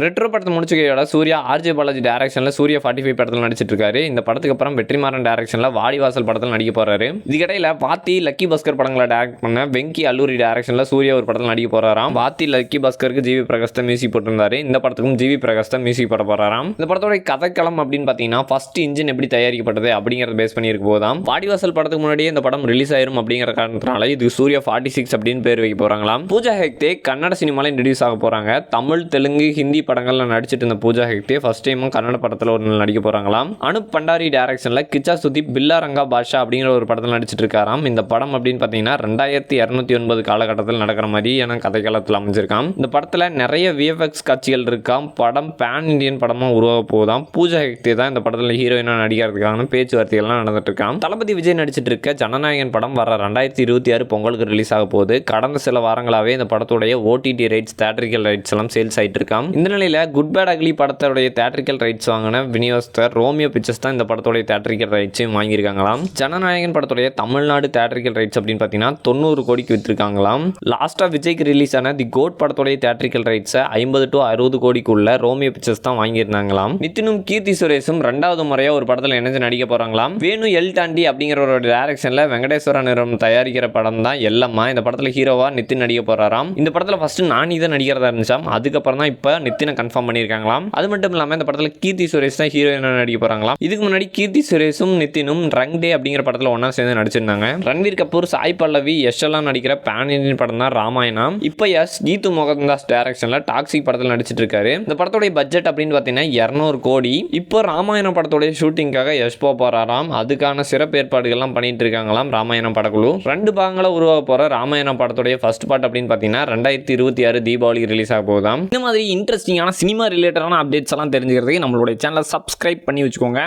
Retro படத்தை முடிச்சுக்கையோட Surya RJ Balaji டைரக்ஷனில் சூர்யா 45 படத்தில் நடிச்சிட்டு இருக்காரு. இந்த படத்துக்கு அப்புறம் வெற்றிமாறன் டைரக்ஷனில் வாடிவாசல் படத்தில் நடிக்க போறாரு. இதுக்கிடையில் வாத்தி லக்கி பாஸ்கர் படங்களை டைரக்ட் பண்ண வெங்கி அல்லூரி டைரக்ஷனில் சூர்யா ஒரு படத்தில் நடிக்க போறாராம். வாத்தி லக்கி பாஸ்கருக்கு ஜிவி பிரகாஷ் தான் மியூசிக் போட்டிருந்தாரு. இந்த படத்துக்கும் ஜிவி பிரகாஷ் தான் மியூசிக் போட போறாராம். இந்த படத்தோட கதைக்களம் அப்படின்னு பார்த்தீங்கன்னா ஃபர்ஸ்ட் இன்ஜின் எப்படி தயாரிக்கப்பட்டது அப்படிங்கிறத பேஸ் பண்ணியிருக்க போதாம். வாடிவாசல் படத்துக்கு முன்னாடியே இந்த படம் ரிலீஸ் ஆயிரும் அப்படிங்கிற காரணத்தினால இது சூர்யா 46 அப்படின்னு பேர் வைக்க போறாங்களாம். பூஜா ஹெக்டே கன்னட சினிமால இன்ட்ரடியூஸ் ஆக போறாங்க. தமிழ் தெலுங்கு ஹிந்தி படங்கள்ல நடிச்சிட்டு இந்த பூஜா ஹெக்டே ஃபர்ஸ்ட் டைம் கன்னட படத்தில் ஒரு நாள் நடிக்க போறாங்களாம். அனுப் பண்டாரி டைரக்ஷன்ல கிச்சா சுதீப் பில்லா ரங்கா பாஷா அப்படிங்கிற ஒரு படத்தில் நடிச்சிட்டு இருக்காராம். இந்த படம் அப்படின்னு பார்த்தீங்கன்னா 2209 காலகட்டத்தில் நடக்கிற மாதிரியான கதைக்களத்தில் அமைஞ்சிருக்காம். இந்த படத்தில் நிறைய விஎஃப்எக்ஸ் காட்சிகள் இருக்காம். படம் பேன் இந்தியன் படமா உருவாக போதாம். பூஜா ஹெக்டே தான் இந்த படத்தில் ஹீரோயினா நடிக்கிறதுக்கான பேச்சுவார்த்தைகள்லாம் நடந்துட்டு இருக்காம். தளபதி விஜய் நடிச்சிட்டு இருக்க ஜனநாயகன் படம் வர 2026 பொங்கலுக்கு ரிலீஸ் ஆக போகுது. கடந்த சில வாரங்களாவே இந்த படத்துடைய ஓடிடி ரைட்ஸ் தியேட்ரிக்கல் ரைட்ஸ் எல்லாம் சேல்ஸ் ஆயிட்டு இருக்காம். இந்த நிலையில குட் பேட் அக்லி படத்தோடைய தியேட்ரிக்கல் ரைட்ஸ் வாங்கின விநியோகஸ்தர் ரோமியோ பிக்சர்ஸ் தான் இந்த படத்தோடைய தியேட்ரிக்கல் ரைட்ஸையும் வாங்கியிருக்காங்களாம். ஜனநாயகன் படத்துடைய தமிழ்நாடு தியேட்ரிக்கல் ரைட்ஸ் அப்படின்னு பார்த்தீங்கன்னா 90 கோடிக்கு விற்றுருக்காங்களாம். லாஸ்ட்டாக விஜய்க்கு ரிலீஸ் ஆன தி கோட் படத்தோடைய தியேட்ரிக்கல் ரைட்ஸை 50 to 60 கோடிக்குள்ள ரோமியோ பிக்சர்ஸ் தான் வாங்கியிருந்தாங்களாம். நிதினும் கீர்த்தி சுரேஷும் 2வது முறையாக ஒரு படத்தில் இணைஞ்சு நடிக்க போறாங்களாம். வேணு எல் டாண்டி அப்படிங்கிற ஒரு டைரக்ஷனில் வெங்கடேஸ்வர நிறுவனம் தயாரிக்கிற படம் தான் எல்லம்மா. இந்த படத்தில் ஹீரோவா நிதின் நடிக்க போறாராம். இந்த படத்தில் ஃபர்ஸ்ட் நானி தான் நடிக்கிறதா இருந்துச்சாம். அதுக்கப்புறம் தான் இப்போ நிதினை கன்ஃபார்ம் பண்ணியிருக்காங்களாம். அது மட்டும் இல்லாமல் இந்த படத்தில் கீர்த்தி சுரேஷ் தான் ஹீரோயினா நடிக்க போறாங்களாம். இதுக்கு முன்னாடி கீர்த்தி சுரேஷும் நிதினும் ரங் டே அப்படிங்கிற படத்தில் ஒன்னா சேர்ந்து நடிச்சிருந்தாங்க. ரன்வீர் கபூர் சாய் பல்லவி யஷ் எல்லாம் நடிக்கிற பேன் இந்தியன் படம் தான் ராமாயணம். இப்போ யஷ் கீது மோகன்தாஸ் டைரக்ஷன்ல டாக்ஸிக் படத்தில் நடிச்சிட்டு இருக்காரு. இந்த படத்தோட பட்ஜெட் அப்படின்னு பார்த்தீங்கன்னா 200 கோடி. இப்போ ராமாயணம் படத்தோட ஷூட்டிங்காக யஷ் போறாராம். அதுக்கான சிறப்பு ஏற்பாடுகள்லாம் பண்ணிட்டு இருக்காங்களாம் ராமாயணம் படக்குழு. 2 பாகங்களை உருவாக போற ராமாயணம் படத்தோட ஃபர்ஸ்ட் பார்ட் அப்படின்னு பார்த்தீங்கன்னா 2026 தீபாவளி ரிலீஸ் ஆக போகுதாம். இந்த மாதிரி இன்ட்ரெஸ்டிங்கான சினிமா ரிலேட்டடான அப்டேட்ஸ் எல்லாம் தெரிஞ்சுக்கிறதுக்கு நம்மளுடைய சேனலை சப்ஸ்கிரைப் பண்ணி வச்சுக்கோங்க.